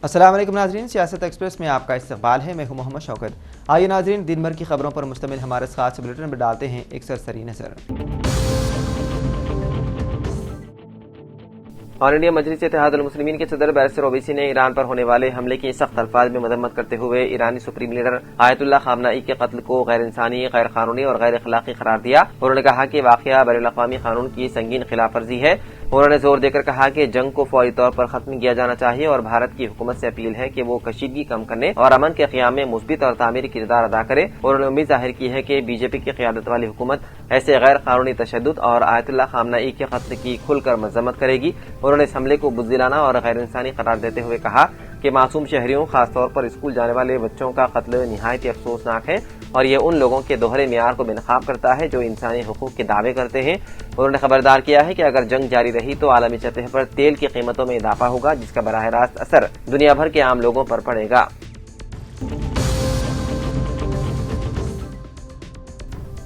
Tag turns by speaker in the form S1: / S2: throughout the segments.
S1: अस्सलाम वालेकुम नाज़रीन, सियासत एक्सप्रेस में आपका इस्तकबाल है। मैं हूं मोहम्मद शौकत। आइए नाज़रीन, दिन भर की खबरों पर मुश्तमिल हमारे खास बुलेटिन में डालते हैं एक सरसरी नज़र। ऑल इंडिया मजलिस इत्तेहादुल मुस्लिमीन के सदर बैरिस्टर ओवैसी ने ईरान पर होने वाले हमले की सख्त अल्फाज में मजम्मत करते हुए ईरानी सुप्रीम लीडर आयतुल्लाह खामनाई के कत्ल को गैर इंसानी, गैर कानूनी और गैर अखलाकी करार दिया। उन्होंने कहा कि वाक़या बैनुल अक़वामी कानून की संगीन खिलाफ वर्जी है। उन्होंने जोर देकर कहा कि जंग को फौरी तौर पर खत्म किया जाना चाहिए और भारत की हुकूमत से अपील है कि वो कशीदगी कम करने और अमन के क़याम में मुस्बित और तामीरी किरदार अदा करे। उन्होंने उम्मीद जाहिर की है कि बीजेपी की क़यादत वाली हुकूमत ऐसे गैर कानूनी तशद्दुद और आयतुल्लाह खामनाई के कत्ल की खुलकर मजम्मत करेगी। उन्होंने इस हमले को बुज़दिलाना और गैर इंसानी करार देते हुए कहा कि मासूम शहरियों, खासतौर पर स्कूल जाने वाले बच्चों का कत्ल निहायत अफसोसनाक है और ये उन लोगों के दोहरे मियार को बेनकाब करता है जो इंसानी हुकूक के दावे करते हैं। उन्होंने खबरदार किया है कि अगर जंग जारी रही तो आलमी सतह पर तेल की कीमतों में इजाफा होगा, जिसका बराह रास्त असर दुनिया भर के आम लोगों पर पड़ेगा।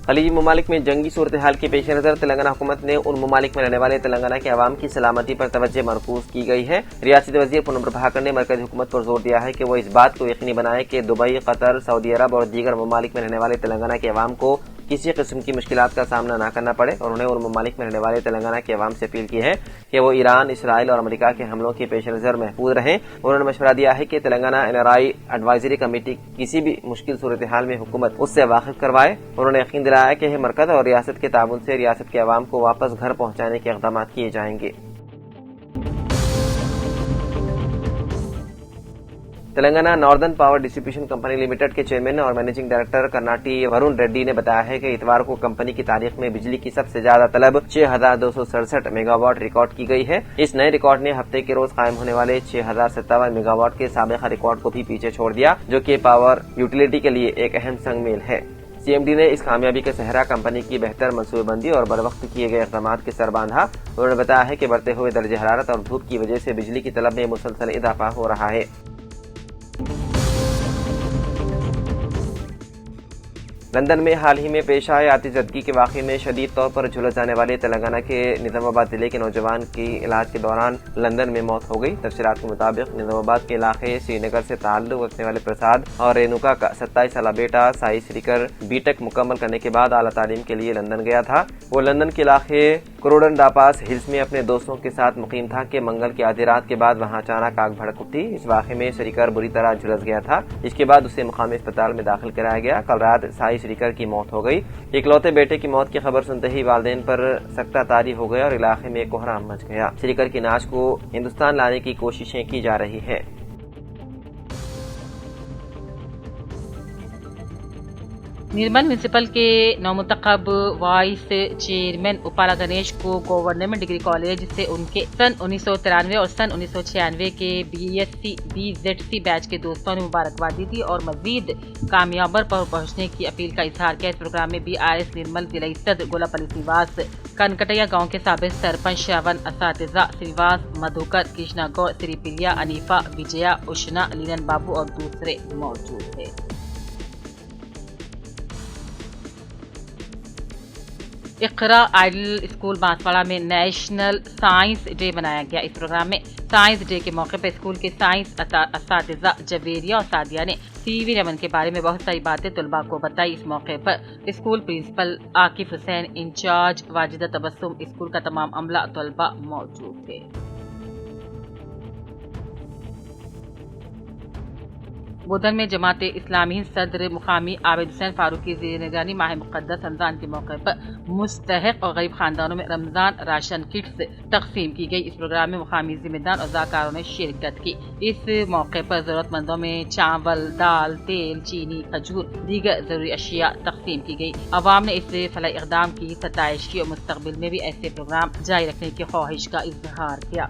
S1: खलीजी ममालिक में जंगी सूरत हाल के पेश नज़र तेलंगाना हुकूमत ने उन ममालिक में रहने वाले तेलंगाना के अवाम की सलामती पर तवज्जो मरकूज की गई है। रियासती वज़ीर पूनम प्रभाकर ने मरकज़ी हुकूमत पर जोर दिया है कि वो इस बात को यकीनी बनाए कि दुबई, कतर, सऊदी अरब और दीगर ममालिक में रहने वाले तेलंगाना के अवाम को किसी किस्म की मुश्किलात का सामना न करना पड़े। उन्होंने उन ममालिक में रहने वाले तेलंगाना के अवाम से अपील की है कि वो ईरान, इसराइल और अमेरिका के हमलों के पेश नज़र महफूज रहें। उन्होंने मशवरा दिया है कि तेलंगाना NRI एडवाइजरी कमेटी किसी भी मुश्किल सूरत हाल में हुकूमत उससे वाकिफ करवाए। उन्होंने यकीन दिलाया कि मरकज और रियासत के ताउन से रियासत के अवाम को वापस घर पहुंचाने के इक़दाम किए जाएंगे। Telangana northern power distribution company limited के चेयरमैन और मैनेजिंग डायरेक्टर कर्नाटी वरुण रेड्डी ने बताया है कि इतवार को कंपनी की तारीख में बिजली की सबसे ज्यादा तलब 6,267 मेगावाट रिकॉर्ड की गई है। इस नए रिकॉर्ड ने हफ्ते के रोज कायम होने वाले 6,057 मेगावाट के साबिक़ा रिकॉर्ड को भी पीछे छोड़ दिया, जो कि पावर यूटिलिटी के लिए एक अहम संगमेल है। CMD ने इस कामयाबी का सहरा कंपनी की बेहतर मनसूबेबंदी और बरवक्त किए गए इक़दाम के सर बांधा। उन्होंने बताया है कि बढ़ते हुए दर्जे हरारत और धूप की वजह से बिजली की तलब में मुसलसल इजाफा हो रहा है। लंदन में हाल ही में पेश आए आतिशबाजी के वाक़े में शदीद तौर पर झुलस जाने वाले तेलंगाना के निज़ामाबाद जिले के नौजवान की इलाज के दौरान लंदन में मौत हो गई। तफसीलात के मुताबिक निज़ामाबाद के इलाके श्रीनगर से ताल्लुक़ रखने वाले प्रसाद और रेणुका का 27 साल बेटा साई श्रीकर B.Tech मुकम्मल करने के बाद आला तालीम के लिए लंदन गया था। वो लंदन के इलाके क्रोडनडापास हिल्स में अपने दोस्तों के साथ मुकीम था कि मंगल की आधी रात के बाद वहाँ अचानक आग भड़क उठी। इस वाक़े में श्रीकर बुरी तरह झुलस गया था। इसके बाद उसे मुकामी अस्पताल में दाखिल कराया गया। कल रात साई श्रीकर की मौत हो गई। इकलौते बेटे की मौत की खबर सुनते ही वालिदैन पर सख्ता तारी हो गया और इलाके में कोहराम मच गया। श्रीकर की नाश को हिंदुस्तान लाने की कोशिशें की जा रही है।
S2: निर्मल म्यूनिसिपल के नवमुंतखब वाइस चेयरमैन उपाला गणेश को गवर्नमेंट डिग्री कॉलेज से उनके सन 1993 और सन 1996 के BSc BZC बैच के दोस्तों ने मुबारकबाद दी थी और मजीद कामयाबर पर पहुंचने की अपील का इजहार किया। इस प्रोग्राम में BRS निर्मल जिला सदर गोलापल्ली श्रीवास, कनकटैया गांव के साबिक सरपंच श्रावण असातिज़ा श्रीवास, मधुकर, कृष्णा गौड़, श्रीप्रिया, अनीफा, विजया, उष्णा, लीलन बाबू और दूसरे मौजूद थे। इक़रा आइडल स्कूल बांसवाड़ा में नेशनल साइंस डे मनाया गया। इस प्रोग्राम में साइंस डे के मौके पर स्कूल के साइंस असातिज़ा जवेरिया और सादिया ने CV रमन के बारे में बहुत सारी बातें तुलबा को बताई। इस मौके पर school principal Akif Hussain, incharge Wajida Tabassum, school का तमाम अमला तुलबा मौजूद थे। बुधन में जमात इस्लामी हिंद सदर मुकामी आबिद हुसैन फारूकी ज़ेर निगरानी माह मुक़द्दस रमज़ान के मौके पर मुस्तहिक़ और गरीब खानदानों में रमज़ान राशन किट्स तकसीम की गई। इस प्रोग्राम में मुकामी ज़िम्मेदार और ज़ाकारों ने शिरकत की। इस मौके पर ज़रूरतमंदों में चावल, दाल, तेल, चीनी, खजूर, दीगर ज़रूरी अशिया तकसीम की गई। अवाम ने इस फलाही इक़दाम की सताइश की और मुस्तक़बिल में भी ऐसे प्रोग्राम जारी रखने की ख्वाहिश का इजहार किया।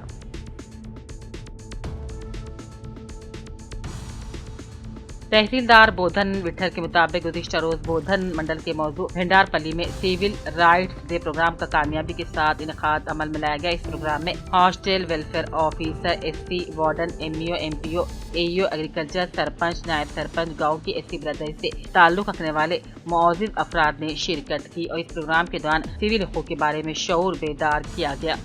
S2: तहसीलदार बोधन विठल के मुताबिक गुज़िश्ता रोज बोधन मंडल के मौजू भिंडारपल्ली में सिविल राइट्स डे प्रोग्राम का कामयाबी के साथ इनेकाद अमल में लाया गया। इस प्रोग्राम में hostel welfare officer, SC warden, MEO, MPO, AEO, agriculture, sarpanch, नायब सरपंच, गाँव की एससी बिरादरी से ताल्लुक रखने वाले मुअज़्ज़िज़ अफराद ने शिरकत की और इस प्रोग्राम के दौरान सिविल हुकूक के बारे में शऊर बेदार किया गया।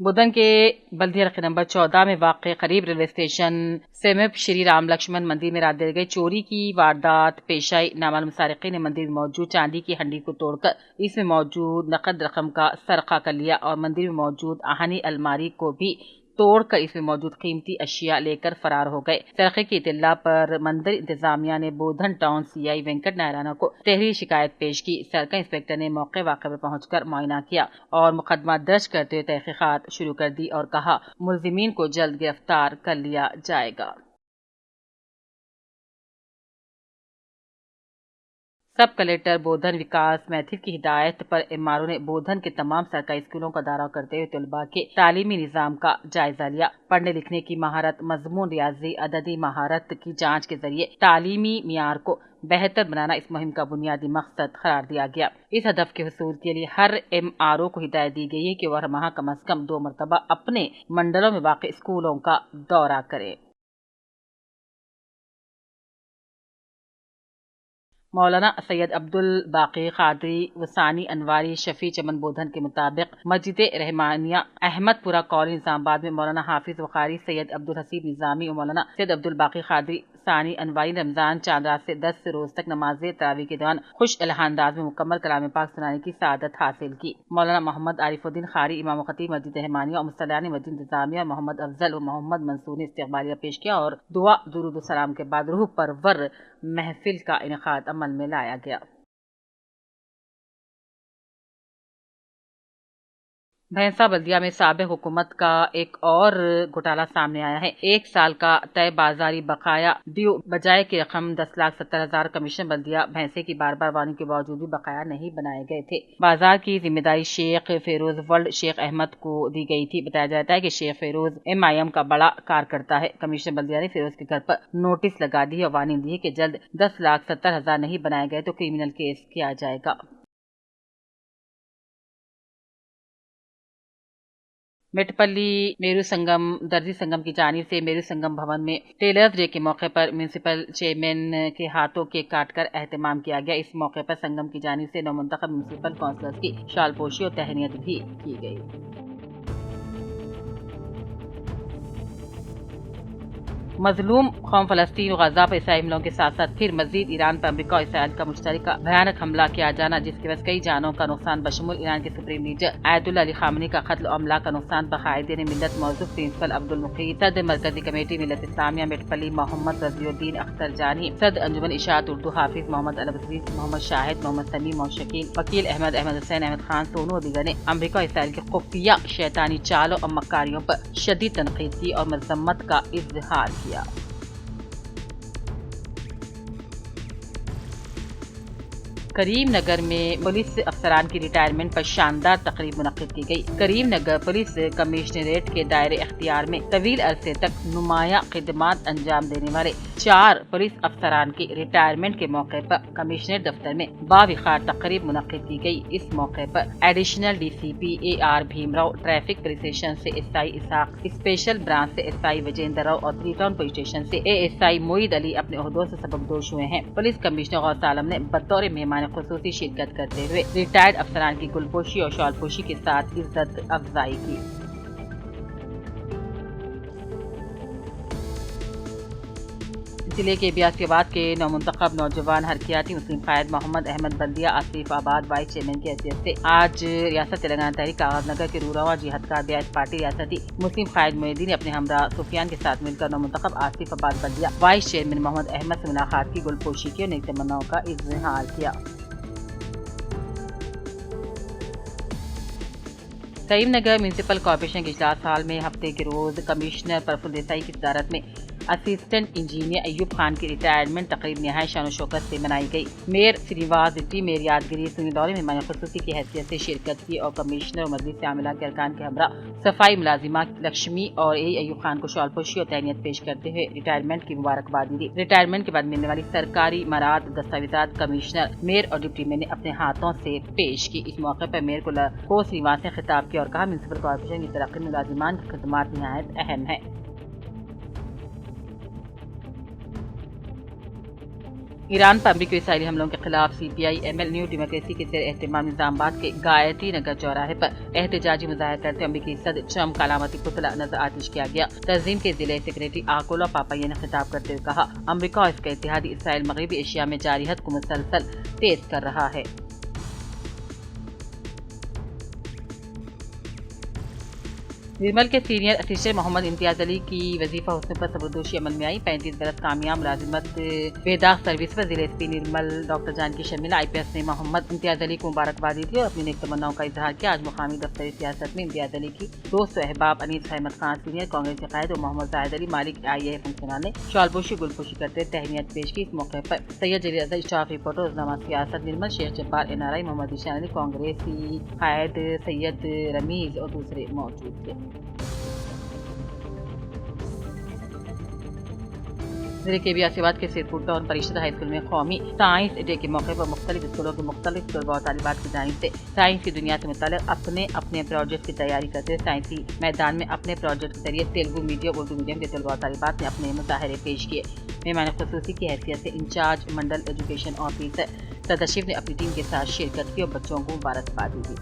S2: बुधन के बल्दिया रखे नंबर 14 में वाक़ करीब रेलवे स्टेशन समीप श्री राम लक्ष्मण मंदिर में रात देर गई चोरी की वारदात पेश आई। नामालूम सारिकीन ने मंदिर में मौजूद चांदी की हंडी को तोड़कर इसमें मौजूद नकद रकम का सरका कर लिया और मंदिर में मौजूद आहनी अलमारी को भी तोड़कर इसमें मौजूद कीमती अशिया लेकर फरार हो गए। सरखे की इत्तला पर मंदिर इंतजामिया ने बोधन टाउन सीआई वेंकट नारायण को तहरीरी शिकायत पेश की। सर्कल इंस्पेक्टर ने मौके वाक़े पर पहुंचकर मुआयना किया और मुकदमा दर्ज करते हुए तहकीकात शुरू कर दी और कहा मुलजिमीन को जल्द गिरफ्तार कर लिया जाएगा। सब कलेक्टर बोधन विकास मैथिर की हिदायत पर एमआरओ ने बोधन के तमाम सरकारी स्कूलों का दौरा करते हुए तलबा के तालीमी निज़ाम का जायजा लिया। पढ़ने लिखने की महारत, मजमून, रियाजी, अददी महारत की जांच के जरिए तालीमी मियार को बेहतर बनाना इस मुहिम का बुनियादी मकसद करार दिया गया। इस हदफ के हुसूल के लिए हर एमआरओ को हिदायत दी गई है कि वह माह कम अज कम 2 मरतबा अपने मंडलों में वाक़ स्कूलों का दौरा करें। मौलाना सैयद अब्दुल बाकी कादरी वसानी अनवारी शफी चमन बोधन के मुताबिक मस्जिद रहमानिया अहमदपुरा कॉलोनी निजामाबाद में मौलाना हाफिज वकारी, सैयद अब्दुल हसीब निजामी और मौलाना सैयद अब्दुल बाकी कादरी सानी अनवारी रमजान चांद रात से 10 रोज तक नमाज तरावी के दौरान खुश अलहानदाज में मुकम्मल कलाम पाक सुनाने की सादत हासिल की। मौलाना मोहम्मद आरिफुद्दीन खारी इमाम खतीब मस्जिद रहमानिया और मुसल्लानी मस्जिद इंतजामिया मोहम्मद अफजल और मोहम्मद मंसूर ने इस्तकबालिया पेश किया और दुआ दुरूद सलाम के बाद रूह परवर महफिल का इनेकाद अमल में लाया गया। भैंसा बल्दिया में साबिक हुकूमत का एक और घोटाला सामने आया है। 1 साल का तय बाजारी बकाया ड्यू बजाय की रकम 10,70,000 कमीशन बल्दिया भैंसे की बार बार वार्निंग के बावजूद भी बकाया नहीं बनाए गए थे। बाजार की जिम्मेदारी शेख फेरोज वर्ल्ड शेख अहमद को दी गई थी। बताया जाता है कि शेख फेरोज MIM का बड़ा कारकर्ता है। कमीशन बल्दिया ने फेरोज के घर पर नोटिस लगा दी और वार्निंग दी है कि जल्द 10,70,000 नहीं बनाए गए तो क्रिमिनल केस किया जाएगा। मेटपल्ली मेरू संगम दर्जी संगम की जानिब से मेरू संगम भवन में टेलर्स डे के मौके पर म्यूनिसिपल चेयरमैन के हाथों केक काटकर एहतमाम किया गया। इस मौके पर संगम की जानिब से नवमुंतखब म्यूनिसिपल काउंसिलर्स की शालपोशी और तहनीत भी की गई। मजलूम कौम फलस्तीन और गजा पर इसराइली हमलों के साथ साथ फिर मजीद ईरान पर अमेरिका और इसराइल का मुश्तरका भयानक हमला किया जाना, जिसकी वजह से कई जानों का नुकसान बशमूल ईरान के सुप्रीम लीडर आयतुल्लाह अली खामनी का कत्ल और अमला का नुकसान पर कायदे मिल्लत मौजूद प्रिंसिपल अब्दुल मुकीम, सदर मरकजी कमेटी मिल्लत इस्लामिया मेटपल्ली मोहम्मद रज़ियुद्दीन अख्तर जानी, सदर अंजुमन इशाअत उर्दू हाफिज मोहम्मद अलबजीज, मोहम्मद शाहिद, मोहम्मद समीम, मोहम्मद शकील, वकील अहमद हुसैन, अहमद खान, सोनू और दीगर ने अमेरिका और इसराइल की खुफिया शैतानी चालों और मक्कारियों पर शदीद तनकीद की और मजम्मत का इजहार किया। करीम नगर में पुलिस अफसरान की रिटायरमेंट पर शानदार तकरीब मुनक्किद की गई। करीम नगर पुलिस कमिश्नरेट के दायरे इख्तियार में तवील अरसे तक नुमाया खिदमात अंजाम देने वाले 4 पुलिस अफसरान की रिटायरमेंट के मौके पर कमिश्नरेट दफ्तर में बाविखार तकरीब मुनक्किद की गई। इस मौके पर additional DCP AR Bhimrao, traffic police station से SI इसाक, स्पेशल ब्रांच से SI विजेंद्र राव और 3 टाउन पुलिस स्टेशन से ASI मोईद अली अपने ओहदों से सबकदोश हुए हैं। पुलिस कमिश्नर गौस आलम ने बतौर मेहमान खुसूसी शिरकत करते हुए रिटायर्ड अफसरान की गुलपोशी और शॉलपोशी के साथ इज्जत अफजाई की। जिले के बियासियाबाद के नौमुंतखब नौजवान हरकियाती मुस्लिम कायद मोहम्मद अहमद बल्दिया आसिफ आबाद वाइस चेयरमैन की हैसियत से आज रियासत तेलंगाना तहरीक कागज नगर के रूरावा जिहादकार ब्याज पार्टी रियासती मुस्लिम कायद मोहिद्दीन ने अपने हमरा सुफियान के साथ मिलकर नौमुंतखब आसिफ आबाद बल्दिया वाइस चेयरमैन मोहम्मद अहमद से मुलाकात की, गुलपोशी की और नेक तमन्नाओं का इजहार किया। करीमनगर म्यूनिसिपल कॉर्पोरेशन के इजलास हाल में हफ्ते के रोज कमिश्नर प्रफुल्ल देसाई की सदारत में اسسٹنٹ انجینئر ایوب خان کی ریٹائرمنٹ تقریب نہایت شان و شوکت سے منائی گئی۔ میئر سرینواس ریڈی میئر یادگیری سنیل دورے مہمان خصوصی کی حیثیت سے شرکت کی اور کمشنر اور مجلس عاملہ کے ارکان کے ہمراہ صفائی ملازمہ لکشمی اور ایوب خان کو شال پوشی اور تہنیت پیش کرتے ہوئے ریٹائرمنٹ کی مبارکباد دی۔ ریٹائرمنٹ کے بعد ملنے والی سرکاری مراد دستاویزات کمشنر میئر اور ڈپٹی میئر نے اپنے ہاتھوں سے پیش کی۔ اس موقع پر میئر کو سرینواس نے خطاب کیا اور کہا میونسپل کارپوریشن کی ترقی میں ملازمان کی خدمات نہایت اہم ہے۔ ایران پر امریکی اسرائیلی حملوں کے خلاف C P I M L new democracy کے زیر اہتمام نظام آباد کے گایتی نگر چوراہے پر احتجاجی مظاہرہ کرتے امریکی صدر ٹرمپ کا علامتی پتلا نظر آتش کیا گیا۔ تنظیم کے ضلع سیکریٹری آکولا پاپایا نے خطاب کرتے ہوئے کہا امریکہ اور اس کا اتحادی اسرائیل مغربی ایشیا میں جاری حد کو مسلسل تیز کر رہا ہے۔ نرمل کے سینئر اسسٹنٹ محمد امتیاز علی کی وظیفہ حسن پر سبکدوشی عمل میں آئی۔ 35 برس کامیاب ملازمت بیداغ سروس پر ضلع ایس پی نرمل ڈاکٹر جانکی شرمیلا آئی پی ایس نے محمد امتیاز علی کو مبارکباد دی اور اپنی نیک تمناؤں کا اظہار کیا۔ آج مقامی دفتری سیاست میں امتیاز علی کی دوست و احباب انیس احمد خان سینئر کانگریس کے قائد اور محمد زاہد علی مالک آئی اے فنکشنال نے شال پوشی گل پوشی کرتے تہنیت پیش کی۔ اس موقع پر سید جلیل اظہر اسٹاف رپورٹر روزنامہ سیاست نرمل، شیخ جبار این آر آئی محمد ایشان علی کانگریسی قائد سید رمیز اور دوسرے موجود تھے۔ ضلع کے بیاسیواد کے سیرپور ٹاؤن پریشد ہائی اسکول میں قومی سائنس ڈے کے موقع پر مختلف اسکولوں کے مختلف طلباء و طالبات کی جانب سے سائنس کی دنیا سے متعلق اپنے پروجیکٹ کی تیاری کرتے ہوئے سائنسی میدان میں اپنے پروجیکٹ کے ذریعے تیلگو میڈیم اردو میڈیم کے طلباء و طالبات نے اپنے مظاہرے پیش کیے۔ مہمان خصوصی کی حیثیت سے انچارج منڈل ایجوکیشن آفیسر سداشیو نے اپنی ٹیم کے ساتھ شرکت کی اور بچوں کو مبارکباد دی۔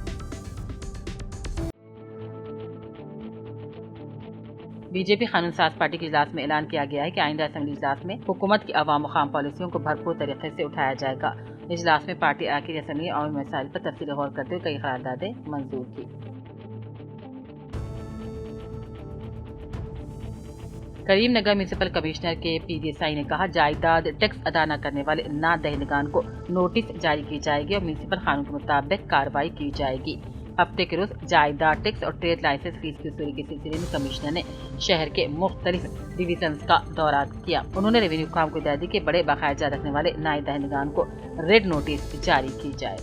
S2: بی جے پی قانون ساز پارٹی کے اجلاس میں اعلان کیا گیا ہے کہ آئندہ اسمبلی اجلاس میں حکومت کی عوام مخام پالیسیوں کو بھرپور طریقے سے اٹھایا جائے گا۔ اجلاس میں پارٹی اراکین اسمبلی عوامی مسائل پر تفصیلی غور کرتے ہوئے کئی قراردادیں منظور کی۔ کریم نگر میونسپل کمشنر کے پی دیسائی نے کہا جائیداد ٹیکس ادا نہ کرنے والے نادہندگان کو نوٹس جاری کی جائے گی اور میونسپل قانون کے مطابق کارروائی کی جائے گی۔ ہفتے کے روز جائیداد ٹیکس اور ٹریڈ لائسنس فیس کی وصولی کے سلسلے میں کمشنر نے شہر کے مختلف ڈویژنز کا دورہ کیا۔ انہوں نے ریونیو حکام کو ہدایت دی کہ بڑے باقاعدہ رکھنے والے نادہندگان کو ریڈ نوٹس جاری کی جائے۔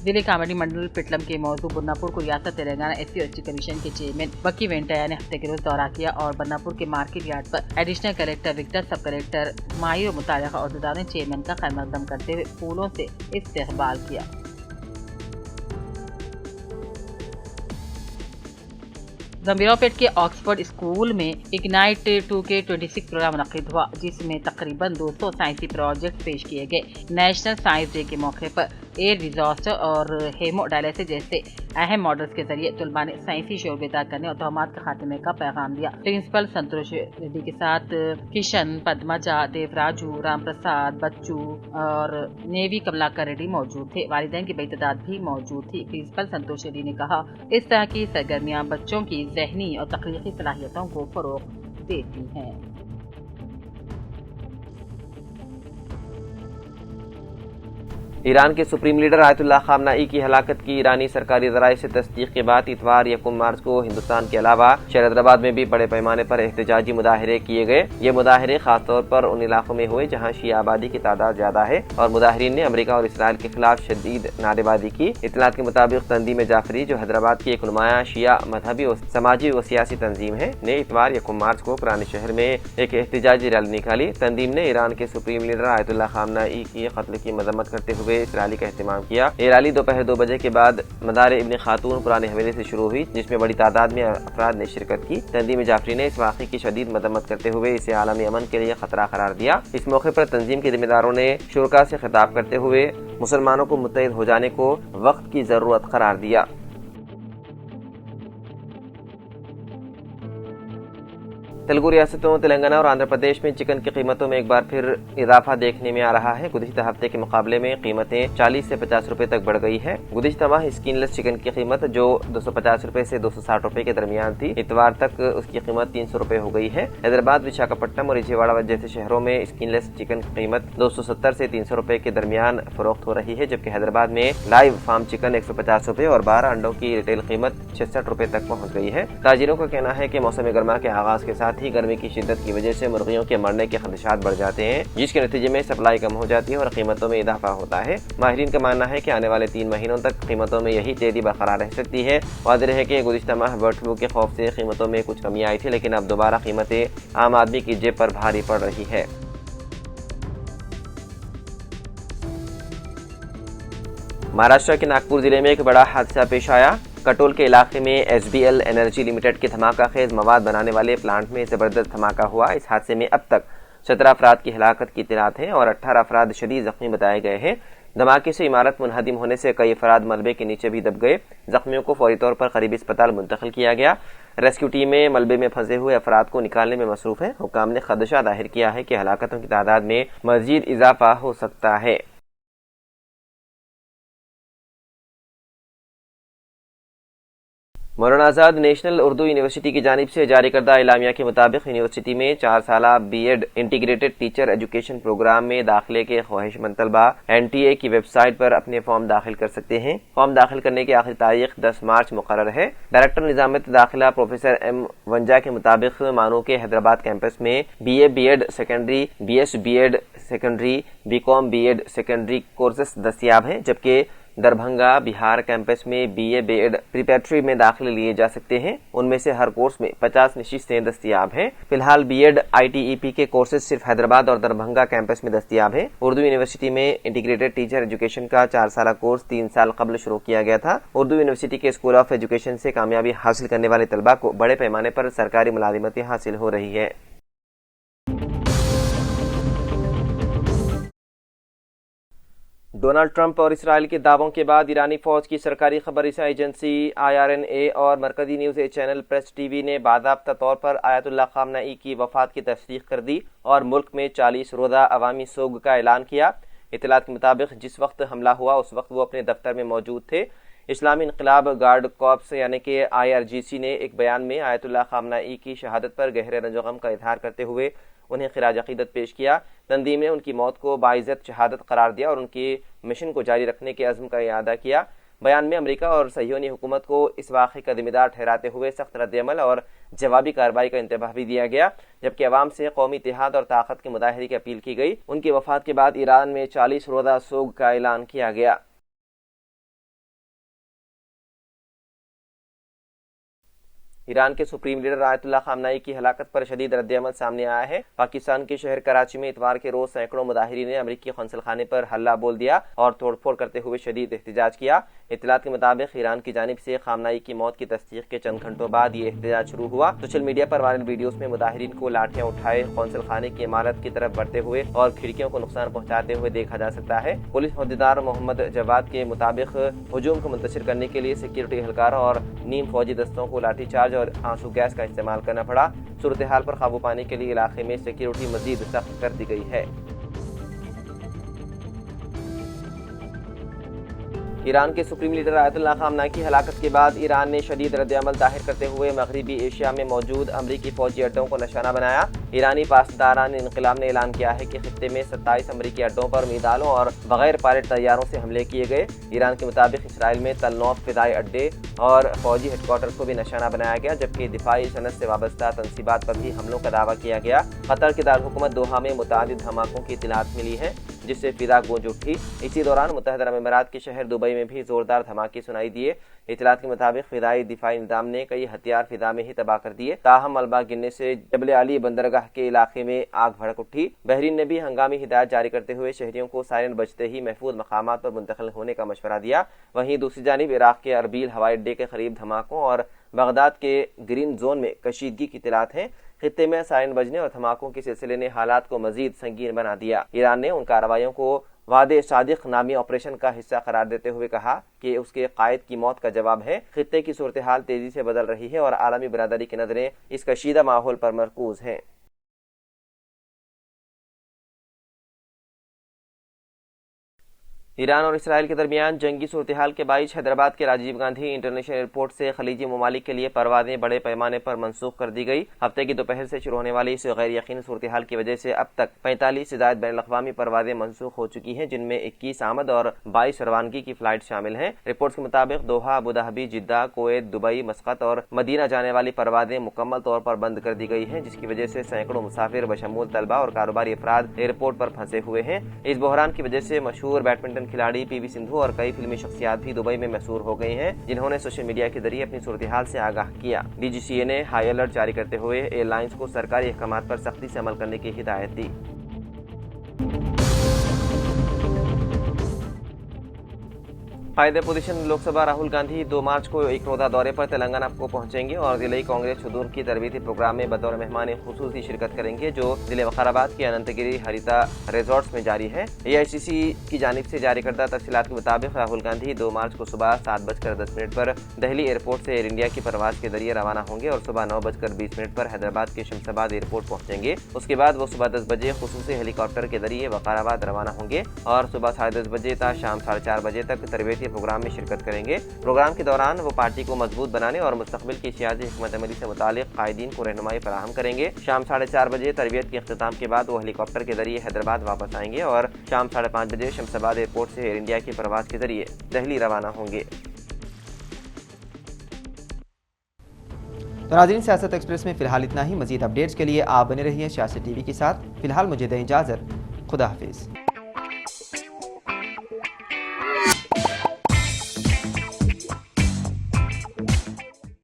S2: ضلع کامیڈی منڈل پٹلم کے موضوع بدناپور کو ریاست تلنگانہ ایس سی اور ایس ٹی کمیشن کے چیئرمین وکی وینٹیا نے ہفتے کے روز دورہ کیا اور بدناپور کے مارکیٹ یارڈ پر ایڈیشنل کلیکٹر وکٹر، سب کلیکٹر ماہر اور متعلقہ عہدیداروں نے چیئرمین کا خیر مقدم کرتے ہوئے پھولوں سے استقبال کیا۔ گمبھیراؤ پیٹ کے آکسفورڈ اسکول میں اگنائٹ 2K26 پروگرام منعقد ہوا جس میں تقریباً 200 سائنسی پروجیکٹ پیش کیے گئے۔ نیشنل سائنس ڈے کے موقع پر ایئر ڈیزاسٹر اور ہیمو ڈائلسس جیسے اہم ماڈلز کے ذریعے طلباء نے سائنسی شعور بیدار کرنے اور توہمات کے خاتمے کا پیغام دیا۔ پرنسپل سنتوش ریڈی کے ساتھ کشن، پدمجا، دیو راجو، رام پرساد، بچو اور نیوی کملاکر ریڈی موجود تھے۔ والدین کی بڑی تعداد بھی موجود تھی۔ پرنسپل سنتوش ریڈی نے کہا اس طرح کی سرگرمیاں بچوں کی ذہنی اور تخلیقی صلاحیتوں کو فروغ دیتی ہیں۔
S1: ایران کے سپریم لیڈر آیت اللہ خامنائی کی ہلاکت کی ایرانی سرکاری ذرائع سے تصدیق کے بعد اتوار 1 مارچ کو ہندوستان کے علاوہ شہر حیدرآباد میں بھی بڑے پیمانے پر احتجاجی مظاہرے کیے گئے۔ یہ مظاہرے خاص طور پر ان علاقوں میں ہوئے جہاں شیعہ آبادی کی تعداد زیادہ ہے اور مظاہرین نے امریکہ اور اسرائیل کے خلاف شدید نعرے بازی کی۔ اطلاعات کے مطابق تنظیم جعفری جو حیدرآباد کی ایک نمایاں شیعہ مذہبی و سماجی و سیاسی تنظیم ہے نے اتوار 1 مارچ کو پرانے شہر میں ایک احتجاجی ریلی نکالی۔ تنظیم نے ایران کے سپریم لیڈر آیت اللہ خامنائی کی قتل کی مذمت کرتے ہوئے اسرائیلی کا اہتمام کیا۔ یہ ریلی دوپہر 2 بجے کے بعد مدار ابن خاتون پرانے حویلی سے شروع ہوئی جس میں بڑی تعداد میں افراد نے شرکت کی۔ تنظیم جعفری نے اس واقعے کی شدید مذمت کرتے ہوئے اسے عالمی امن کے لیے خطرہ قرار دیا۔ اس موقع پر تنظیم کے ذمہ داروں نے شرکاء سے خطاب کرتے ہوئے مسلمانوں کو متحد ہو جانے کو وقت کی ضرورت قرار دیا۔ तेलुगु रियासतों तेलंगाना और आंध्र प्रदेश में चिकन की कीमतों में एक बार फिर इजाफा देखने में आ रहा है। गुज़िश्ता हफ्ते के मुकाबले में कीमतें 40 से 50 रुपए तक बढ़ गई है। गुज़िश्ता माह स्किनलेस चिकन की कीमत जो 250 रुपए से 260 रुपए के दरमियान थी, इतवार तक उसकी कीमत 300 रुपए हो गई है। हैदराबाद, विशाखापट्टनम और विजयवाड़ा जैसे शहरों में स्किनलेस चिकन की कीमत 270 से 300 रुपए के दरमियान फरोख्त हो रही है, जबकि हैदराबाद में लाइव फार्म चिकन 150 रुपए और 12 अंडों की रिटेल कीमत 66 रुपए तक पहुँच गई है। ताजिरों का कहना है कि मौसम गर्मा के आगाज के साथ ही गर्मी की शिद्दत की वजह से मुर्गियों के मरने के खदशात बढ़ जाते हैं, जिसके नतीजे में सप्लाई कम हो जाती है और कीमतों में इजाफा होता है। माहिरीन का मानना है कि आने वाले 3 महीनों तक कीमतों में यही तेजी बरकरार रह सकती है। वाज़ेह है कि गुज़िश्ता माह बर्ड फ्लू के खौफ से कीमतों में कुछ कमी आई थी, लेकिन अब दोबारा कीमतें आम आदमी की जेब पर भारी पड़ रही है। महाराष्ट्र के नागपुर जिले में एक बड़ा हादसा पेश आया। कटोल के इलाके में SBL एनर्जी लिमिटेड के धमाका खेज मवाद बनाने वाले प्लांट में जबरदस्त धमाका हुआ। इस हादसे में अब तक 17 अफराद की हलाकत की इत्तलात है और 18 अफराद शदीद जख्मी बताए गए हैं। धमाके से इमारत मुनहदिम होने से कई अफराद मलबे के नीचे भी दब गए। जख्मियों को फौरी तौर पर करीबी अस्पताल मुंतकिल किया गया। रेस्क्यू टीमें मलबे में फंसे हुए अफराद को निकालने में मसरूफ है। हुकाम ने खदशा जाहिर किया है कि हलाकतों की तादाद में मजीद इजाफा हो सकता है। मौलाना आज़ाद नेशनल उर्दू यूनिवर्सिटी की जानिब से जारी करदा इलामिया के मुताबिक यूनिवर्सिटी में 4 साला B.Ed integrated teacher education programme में दाखिले के ख्वाहिशमंद तलबा NTA की वेबसाइट पर अपने फॉर्म दाखिल कर सकते हैं। फॉर्म दाखिल करने की आखिरी तारीख 10 मार्च मुकर्रर है। डायरेक्टर निजामत दाखिला प्रोफेसर M. वंजा के मुताबिक मानू के हैदराबाद कैंपस में BA B.Ed secondary, BS B.Ed secondary, BCom B.Ed secondary courses दस्तियाब हैं, जबकि दरभंगा बिहार कैंपस में BA B.Ed प्रिपरेटरी में दाखिले लिए जा सकते हैं। उनमें से हर कोर्स में 50 नशिस्तें दस्तियाब हैं। फिलहाल B.Ed ITEP के कोर्सेज सिर्फ हैदराबाद और दरभंगा कैंपस में दस्तियाब हैं। उर्दू यूनिवर्सिटी में इंटीग्रेटेड टीचर एजुकेशन का 4 साला कोर्स 3 साल कबल शुरू किया गया था। उर्दू यूनिवर्सिटी के स्कूल ऑफ एजुकेशन से कामयाबी हासिल करने वाले तलबा को बड़े पैमाने पर सरकारी मुलाजिमतें हासिल हो रही है। डोनाल्ड ट्रंप और इसराइल के दावों के बाद ईरानी फौज की सरकारी खबर रसा एजेंसी IRNA और मरकजी न्यूज़ चैनल प्रेस TV ने बाज़ाब्ता तौर पर आयतुल्लाह खामनाई की वफात की तस्दीक कर दी और मुल्क में 40 रोज़ा अवामी सोग का ऐलान किया। इत्तलात के मुताबिक जिस वक्त हमला हुआ उस वक्त वो अपने दफ्तर में मौजूद थे। इस्लामी इनकलाब गार्ड कॉर्प्स यानी कि IRGC ने एक बयान में आयतुल्लाह खामनाई की शहादत पर गहरे रंज गम का इजहार करते हुए उन्हें खिराज अकीदत पेश किया। तंजीम ने उनकी मौत को बाइज़्ज़त शहादत करार दिया और उनकी मिशन को जारी रखने के अज़्म का इआदा किया। बयान में अमेरिका और सह्योनी हुकूमत को इस वाक़े का जिम्मेदार ठहराते हुए सख्त रद्द-ए-अमल और जवाबी कार्रवाई का इंतबाह भी दिया गया, जबकि अवाम से कौमी इत्तेहाद और ताकत के मुजाहरे की अपील की गई। उनकी वफात के बाद ईरान में 40 रोज़ा सोग का ऐलान किया गया। ईरान के सुप्रीम लीडर आयतुल्लाह खामनाई की हलाकत पर शदीद रद्द-ए-अमल सामने आया है। पाकिस्तान के शहर कराची में इतवार के रोज सैकड़ों मुजाहिरीन ने अमरीकी कौंसल खाने पर हल्ला बोल दिया और तोड़फोड़ करते हुए शदीद एहतजाज किया। इत्तलात के मुताबिक ईरान की जानिब से खामनाई की मौत की तस्दीक के चंद घंटों बाद ये एहतजाज शुरू हुआ। सोशल मीडिया पर वायरल वीडियोस में मुजाहिरीन को लाठियां उठाए कौंसल खाने की इमारत की तरफ बढ़ते हुए और खिड़कियों को नुकसान पहुंचाते हुए देखा जा सकता है। पुलिस अहदेदार मोहम्मद जवाद के मुताबिक हुजूम को मुंतशिर करने के लिए सिक्योरिटी एहलकारों और नीम फौजी दस्तों को लाठीचार्ज और आंसू गैस का इस्तेमाल करना पड़ा। सूरत हाल पर काबू पाने के लिए इलाके में सिक्योरिटी मजीद सख्त कर दी गई है। ईरान के सुप्रीम लीडर आयतुल्लाह खामनाई की हलाकत के बाद ईरान ने शदीद रद्द-ए-अमल जाहिर करते हुए मगरबी एशिया में मौजूद अमरीकी फौजी अड्डों को निशाना बनाया। ईरानी पासदारान इनकलाब ने ऐलान किया है कि खित्ते में 27 अमरीकी अड्डों पर मीज़ाइलों और बगैर पायलट तैयारों से हमले किए गए। ईरान के मुताबिक इसराइल में तलनौफ फिदाई अड्डे और फौजी हेडक्वार्टर को भी निशाना बनाया गया, जबकि दिफाई सनत से वाबस्ता तनसीबात पर भी हमलों का दावा किया गया। कतर के दारहुकूमत दोहा में मुतादिद धमाकों की इत्तलात मिली है, जिससे फिजा गूंज उठी। इसी दौरान मुत्तहिदा अरब अमीरात के शहर दुबई में भी जोरदार धमाके सुनाई दिए। इत्तलात के मुताबिक फिदाई दिफाई निज़ाम ने कई हथियार फिजा में ही तबाह कर दिए। ताहम मलबा गिरने से जबल अली बंदरगाह के इलाके में आग भड़क उठी। बहरीन ने भी हंगामी हिदायत जारी करते हुए शहरियों को सायरन बजते ही महफूज मकामात पर मुंतकिल होने का मशवरा दिया। वहीं दूसरी जानिब इराक के अरबील हवाई अड्डे के करीब धमाकों और बगदाद के ग्रीन जोन में कशीदगी की इत्तलात हैं। खित्ते में सायरन बजने और धमाकों के सिलसिले ने हालात को मजीद संगीन बना दिया। ईरान ने उन कार्रवाइयों को وعد صادق نامی آپریشن کا حصہ قرار دیتے ہوئے کہا کہ اس کے قائد کی موت کا جواب ہے۔ خطے کی صورتحال تیزی سے بدل رہی ہے اور عالمی برادری کی نظریں اس کشیدہ ماحول پر مرکوز ہیں۔ ایران اور اسرائیل کے درمیان جنگی صورتحال کے باعث حیدرآباد کے راجیو گاندھی انٹرنیشنل ایئرپورٹ سے خلیجی ممالک کے لیے پروازیں بڑے پیمانے پر منسوخ کر دی گئی۔ ہفتے کی دوپہر سے شروع ہونے والی اس غیر یقینی صورتحال کی وجہ سے اب تک 45 سے زائد بین الاقوامی پروازیں منسوخ ہو چکی ہیں، جن میں 21 آمد اور 22 روانگی کی فلائٹ شامل ہیں۔ رپورٹس کے مطابق Doha, Abu Dhabi, Jeddah, Kuwait, Dubai, Muscat اور مدینہ جانے والی پروازیں مکمل طور پر بند کر دی گئی ہیں، جس کی وجہ سے سینکڑوں مسافر بشمول طلبہ اور کاروباری افراد ایئرپورٹ پر پھنسے ہوئے ہیں۔ اس بحران کی وجہ سے مشہور بیڈمنٹن کھلاڑی پی وی سندھو اور کئی فلمی شخصیات بھی دبئی میں محصور ہو گئی ہیں، جنہوں نے سوشل میڈیا کے ذریعے اپنی صورتحال سے آگاہ کیا۔ ڈی جی سی اے نے ہائی الرٹ جاری کرتے ہوئے ایئر لائنز کو سرکاری احکامات پر سختی سے عمل کرنے کی ہدایت دی۔ قائد اپوزیشن لوک سبھا راہل گاندھی 2 مارچ کو ایک روزہ دورے پر تلنگانہ کو پہنچیں گے اور ضلعی کانگریس شدور کی تربیتی پروگرام میں بطور مہمان خصوصی شرکت کریں گے، جو ضلع وقار آباد کے اننتگیری ہریتا ریزورٹس میں جاری ہے۔ اے آئی سی سی کی جانب سے جاری کردہ تفصیلات کے مطابق راہل گاندھی 2 مارچ کو صبح 7:10 پر دہلی ایئرپورٹ سے ایئر انڈیا کی پرواز کے ذریعے روانہ ہوں گے اور صبح 9:20 پر حیدرآباد کے شمس آباد ایئرپورٹ پہنچیں گے۔ اس کے بعد وہ صبح 10 بجے خصوصی ہیلی کاپٹر کے ذریعے وقار آباد روانہ ہوں گے اور صبح 10:30 بجے تا شام 4:30 بجے تک تربیتی پروگرام میں شرکت کریں گے۔ پروگرام کے دوران وہ پارٹی کو مضبوط بنانے اور مستقبل کی سیاسی حکمت عملی سے متعلق قائدین کو رہنمائی فراہم کریں گے۔ شام 4:30 بجے تربیت کے اختتام کے بعد وہ ہیلی کاپٹر کے ذریعے حیدرآباد واپس آئیں گے اور شام 5:30 بجے شمس آباد ایئرپورٹ سے ایئر انڈیا کی پرواز کے ذریعے دہلی روانہ ہوں گے۔
S3: تو ناظرین، سیاست ایکسپریس میں فی الحال اتنا ہی۔ مزید اپڈیٹس کے لیے آپ بنے رہیے سیاست ٹی وی کے ساتھ۔ فی الحال مجھے دیں اجازت، خدا حافظ۔